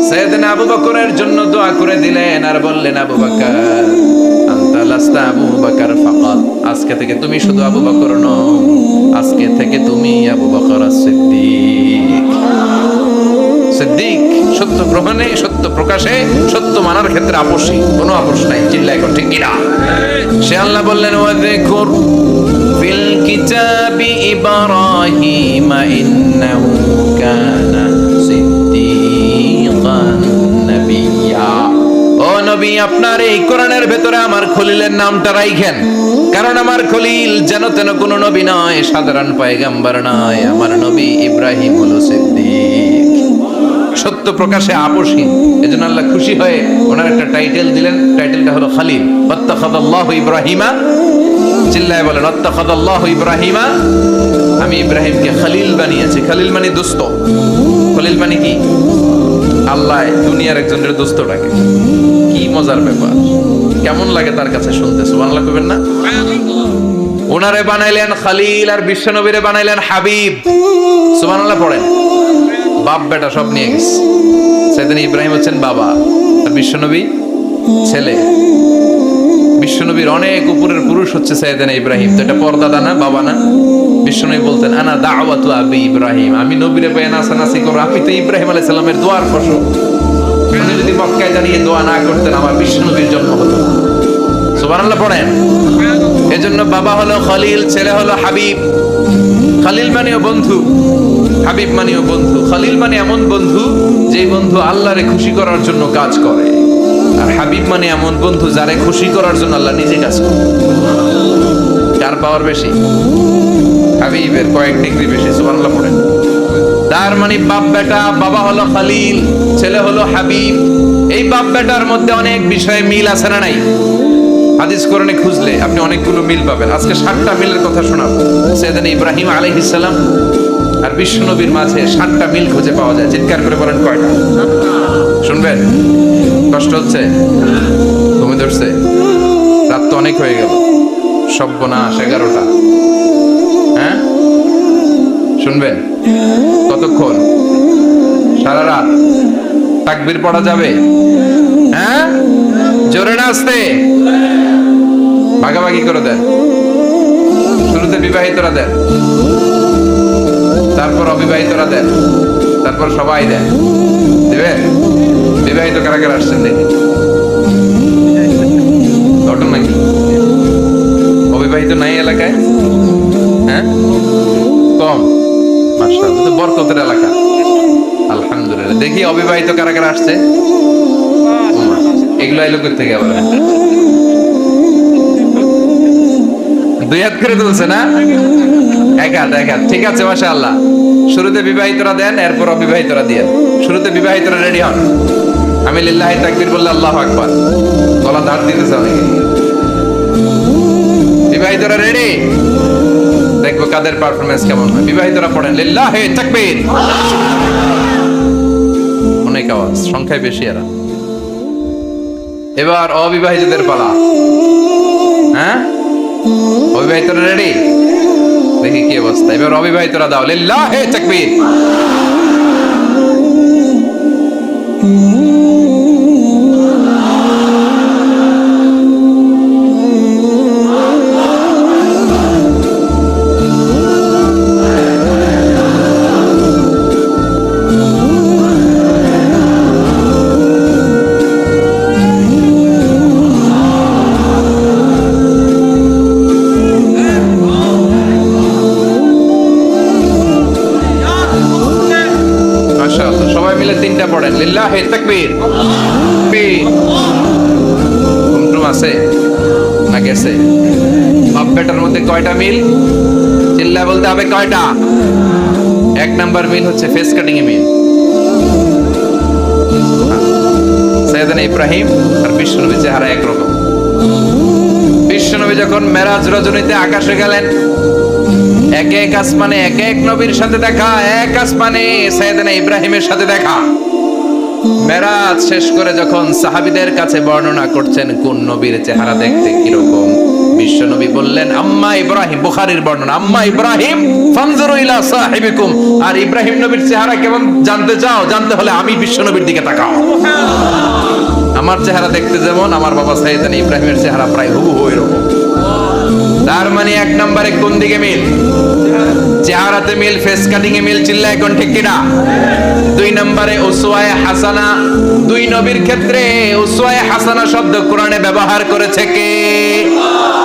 সাইয়েদনা আবু বকরের জন্য দোয়া করে দিলেন, আর বললেন, আবু বকর আনতা লাস্তা আবু বকর ফাকাত, আজকে থেকে তুমি শুধু আবু বকর নও, আজকে থেকে তুমি আবু বকর as-সিদ্দিক। সিদ্দিক সত্য গ্রহণে, সত্য প্রকাশে, সত্য মানার ক্ষেত্রে আপোষী, কোনো আপোষ নাই। চিল্লা এখন ঠিক কিনা? সে আল্লাহ বললেন, ওয়াযকুর ফিল কিতাবি ইব্রাহিম ইন্নাহু কানা সিদ্দীকান নাবিয়্যা। ও নবী, আপনার এই কোরআনের ভেতরে আমার খলিলের নামটা রাখেন, কারণ আমার খলিল যেন তেন কোনো নবী নয়, সাধারণ পয়গম্বর নয়, আমার নবী ইব্রাহিম হলো সিদ্দিক, সত্য প্রকাশে আপোষহীন। এজন্য আল্লাহ খুশি হয়ে ওনার একটা টাইটেল দিলেন, টাইটেলটা হলো খালিল। ওয়াত্তাখাযাল্লাহু ইব্রাহিমা, চিল্লায় বলেন, ওয়াত্তাখাযাল্লাহু ইব্রাহিমা, আমি ইব্রাহিমকে খালিল বানিয়েছি। খালিল মানে দোস্ত। খলিল মানে কি? আল্লাহ দুনিয়ার একজনের দোস্ত ডাকে। কি মজার ব্যাপার, কেমন লাগে তার কাছে শুনতে? সুবহানাল্লাহ কইবেন না? ওনারে বানাইলেন খালিল, আর বিশ্বনবীরে বানাইলেন হাবিব। সুবহানাল্লাহ পড়েন। বাপ বেটা সব নিয়ে গেছে। সাইয়েদনা ইব্রাহিম হচ্ছেন বাবা, আর বিশ্বনবী ছেলে। বিশ্বনবীর অনেক উপরের পুরুষ হচ্ছে সাইয়েদনা ইব্রাহিম। তো এটা পরদাদা না, বাবা না? বিশ্বনবী বলতেন, আনা দাওয়াতু আবি ইব্রাহিম, আমি নবীরে পেয়ে নাচানাচি করব, আমি তো ইব্রাহিম আলাইহিস সালামের দোয়ার ফসল। উনি যদি মক্কায় দাঁড়িয়ে দোয়া না করতেন, আমার বিশ্বনবীর জন্ম হতো না। সুবহানাল্লাহ পড়েন। এজন্য বাবা হলো খলিল, ছেলে হলো হাবিব। খালিল মানেও বন্ধু, হাবিব মানেও বন্ধু। খালিল মানে এমন বন্ধু যে বন্ধু আল্লাহরে খুশি করার জন্য কাজ করে, আর হাবিব মানে এমন বন্ধু যারে খুশি করার জন্য আল্লাহ নিজে কাজ করে। কার পাওয়ার বেশি? হাবিবের কয়েক ডিগ্রি বেশি। সুবহানাল্লাহ পড়েন। তার মানে বাপ বেটা, বাবা হলো খালিল, ছেলে হলো হাবিব। এই বাপ বেটার মধ্যে অনেক বিষয়ে মিল আছে না নাই? হাদিস কোরআনে খুঁজলে আপনি অনেকগুলো মিল পাবেন। আজকে 7টা মিলের কথা শোনাবো। সাইয়েদনা ইব্রাহিম আলাইহিস সালাম আর বিশ্বনবীর মাঝে 7টা মিল খুঁজে পাওয়া যায়। চিৎকার করে বলেন, কয়টা? শুনবেন? কষ্ট হচ্ছে? ঘুমে ধরছে? রাত তো অনেক হয়ে গেল, সর্বনাশ 11টা। হ্যাঁ শুনবেন? কতক্ষণ? সারা রাত। তাকবীর পড়া যাবে? হ্যাঁ জোরে না আসতে? ভাগাভাগি করে দেন। শুরুতে বিবাহিতরা দেন, তারপর অবিবাহিতরা দেন, তারপর সবাই দেন। দিবেন? বিবাহিত কারা কারা আসছেন দেখি? ঘটনা কি? অবিবাহিত নাই এলাকায়? হ্যাঁ কম। মাশাআল্লাহ, বরকতের এলাকা। আলহামদুলিল্লাহ। দেখি অবিবাহিত কারা কারা আসছে? এগুলো এলো কোথা থেকে আবার? দুই হাত করে তুলছে না? এক হাত। ঠিক আছে, মাশাআল্লাহ। শুরুতে বিবাহিতরা দেন, এরপর অবিবাহিতরা দিয়েন। শুরুতে বিবাহিতরা রেডি হন। আমি লিল্লাহি তাকবীর বললে আল্লাহু আকবার। গলা ধার দিতেছে অনেকে। বিবাহিতরা রেডি? দেখবো কাদের পারফরম্যান্স কেমন হয়। বিবাহিতরা পড়েন লিল্লাহি তাকবীর। অনেক আওয়াজ, সংখ্যায় বেশি এরা। এবার অবিবাহিতদের পালা। হ্যাঁ অবিবাহিতরা রেডি? দেখি কি অবস্থা। এবার অবিবাহিতরা দাও লিল্লাহি তাকবীর। সবাই মিলে তিনটা পড়েন লিল্লাহি তাকবীর। ঘুমটুম আছে না গেছে? বাপ বেটার মধ্যে কয়টা মিল? চিল্লায় বলতে হবে কয়টা? 1 নাম্বার মিল হচ্ছে ফেস কাটিং এ মিল। সাইয়েদনা ইব্রাহিম আর বিশ্বনবী চেহারা একরকম। বিশ্বনবী যখন মেরাজ রজনীতে আকাশে গেলেন, এক এক আসমানে এক এক নবীর সাথে দেখা, এক আসমানে সাইয়েদনা ইব্রাহিমের সাথে দেখা। মেরাজ শেষ করে যখন সাহাবীদের কাছে বর্ণনা করছেন কোন নবীর চেহারা দেখতে কিরকম, বিশ্ব নবী বললেন আম্মা ইব্রাহিম। বুখারীর বর্ণনা, আম্মা ইব্রাহিম ফানজুরু ইলা সাহিবিকুম। আর ইব্রাহিম নবীর চেহারা কেমন জানতে চাও? জানতে হলে আমি বিশ্ব নবীর দিকে তাকাও। আমার চেহারা দেখতে যেমন, আমার বাবা সাইয়েদনা ইব্রাহিমের চেহারা প্রায় হুবহু এরকম। তার মানে 1 নম্বরে কোন দিকে মিল? চেহারাতে মিল, ফেস কাটিং এ মিল। চিল্লায় কোন ঠিক কিনা? 2 নম্বরে উসওয়ায়ে হাসানা। 2 নবীর ক্ষেত্রে উসওয়ায়ে হাসানা শব্দ কোরআনে ব্যবহার করেছে কে?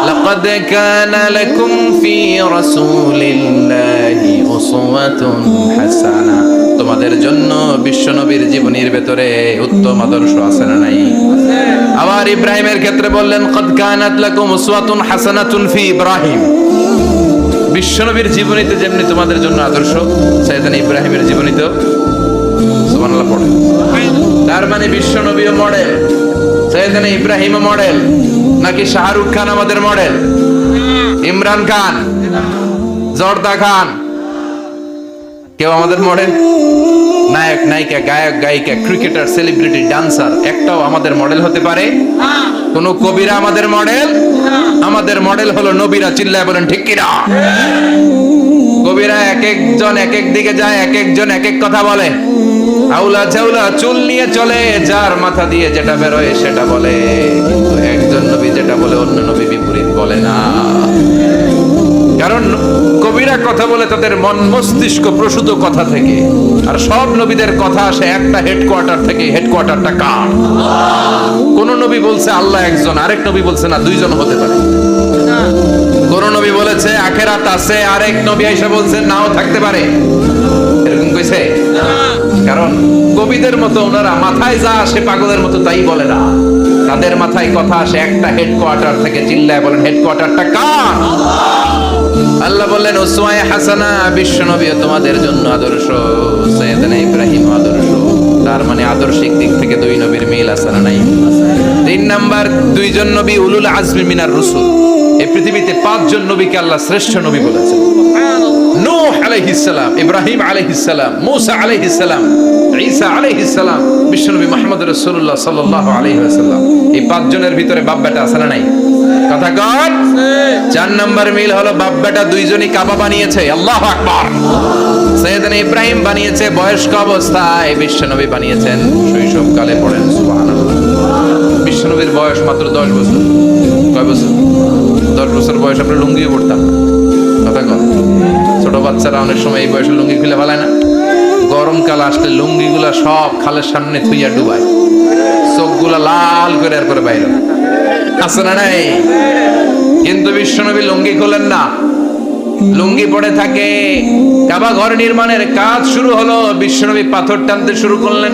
লাকাদ কানা লাকুম ফি রাসূলিল্লাহি উসওয়াতুন হাসানা। তোমাদের জন্য বিশ্ব নবীর জীবনীর ভেতরে উত্তম আদর্শ আছে না নাই? আবার ইব্রাহিমের ক্ষেত্রে বললেন কদ কানাত লাকুম উসওয়াতুন হাসানাতুন ফি ইব্রাহিম। বিশ্বনবীর জীবনীতে যেমনি তোমাদের জন্য আদর্শ, সাইয়েদনা ইব্রাহিমের জীবনীতেও। সুবহানাল্লাহ পড়ে। তার মানে বিশ্বনবীও মডেল, সাইয়েদনা ইব্রাহিমও মডেল। নাকি শাহরুখ খান আমাদের মডেল? ইমরান খান, জর্দা খান, কেউ আমাদের মডেল? নায়ক নায়িকা, গায়ক গায়িকা, ক্রিকেটার, সেলিব্রিটি, ডান্সার একটাও আমাদের মডেল হতে পারে? কোন কবিরা আমাদের মডেল? আমাদের মডেল হলো নবীরা। চিল্লায় বলেন ঠিক কিনা? কবিরা এক একজন এক এক দিকে যায়, এক একজন এক এক কথা বলে। আউলা ঝাউলা চুল নিয়ে চলে, যার মাথা দিয়ে যেটা বেরোয় সেটা বলে। কিন্তু একজন নবী যেটা বলে অন্য নবী বিপরীত বলে না। কারণ কবিরা কথা বলে তাদের মন মস্তিষ্ক প্রসূত কথা থেকে, আর সব নবীদের কথা আসে একটা হেডকোয়ার্টার থেকে। হেডকোয়ার্টারটা কার? কোন নবী বলছে আল্লাহ একজন, আরেক নবী বলছে না 2 জন হতে পারে। কোন নবী বলেছে আখিরাত আছে, আরেক নবী এসে বলছে নাও থাকতে পারে। এরকম কইছে? কারণ কবিদের মতো ওনারা মাথায় যা আসে পাগলের মতো তাই বলে না। তাদের মাথায় কথা আসে একটা হেডকোয়ার্টার থেকে। চিল্লায় বলেন হেডকোয়ার্টারটা কার? আল্লাহ বললেন উসওয়ায়ে হাসানা। বিশ্বনবী তোমাদের জন্য আদর্শ, সাইয়েদনা ইব্রাহিম আদর্শ। তার মানে আদর্শিক দিক থেকে 2 নবীর মিল আছে না নাই? 3 নাম্বার, 2 জন নবী উলুল আজমি মিনার রাসূল। এই পৃথিবীতে 5 জন নবীকে আল্লাহ শ্রেষ্ঠ নবী বলেছেন। নূহ আলাইহিস সালাম, ইব্রাহিম আলাইহিস সালাম, মূসা আলাইহিস সালাম, ঈসা আলাইহিস সালাম, বিশ্বনবী মুহাম্মদ রাসূলুল্লাহ সাল্লাল্লাহু আলাইহি ওয়াসাল্লাম। এই 5 জনের ভিতরে বাপ বেটা আছে না নাই? কথা কন। 4 নম্বর মিল হলো বাপ বেটা দুইজনই কাবা বানিয়েছে, আল্লাহু আকবার। সাইয়েদনা ইব্রাহিম বানিয়েছে বয়স্ক অবস্থায়, বিশ্বনবী বানিয়েছেন শৈশবকালে, পড়েন সুবহানাল্লাহ। বিশ্বনবীর বয়স মাত্র 10 বছর। কয় বছর? 10 বছর বয়স আমরা লুঙ্গিও পড়তাম না। কথা কন। ছোট বাচ্চারা অনেক সময় এই বয়সে লুঙ্গি খুলে ফেলায় না। গরমকাল আসলে লুঙ্গিগুলা সব খালের সামনে থুইয়া ডুবায়, চোখগুলা লাল করে আর করে বাইরে আছে না নাই। কিন্তু বিশ্বনবী লুঙ্গি খোলেন না, লুঙ্গি পড়ে থাকে। কাবা ঘর নির্মাণের কাজ শুরু হলো, বিশ্বনবী পাথর টানতে শুরু করলেন।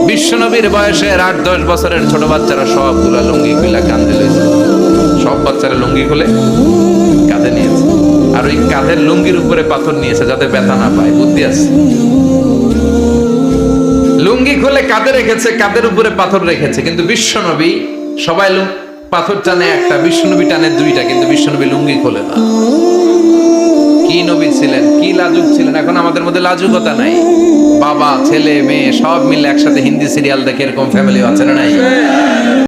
বিশ্বনবীর বয়সের 8-10 বছরের ছোট বাচ্চারা সবগুলা লুঙ্গি খুলে কাঁধে লইছে। সব বাচ্চারা লুঙ্গি খুলে কাঁধে নিয়েছে, আর ওই কাঁধের লুঙ্গির উপরে পাথর নিয়েছে যাতে ব্যথা না পায়। বুদ্ধি আছে। লুঙ্গি খুলে কাঁধে রেখেছে, কাঁধের উপরে পাথর রেখেছে। কিন্তু বিশ্বনবী, সবাই পাথর টানে একটা, বিশ্বনবী টানে 2টা, কিন্তু বিশ্বনবী লুঙ্গি খোলে না। কি নবী ছিলেন, কি লাজুক ছিলেন। এখন আমাদের মধ্যে লাজুকতা নাই। বাবা ছেলে মেয়ে সব মিলে একসাথে হিন্দি সিরিয়াল দেখে এরকম ফ্যামিলি আছে না নাই?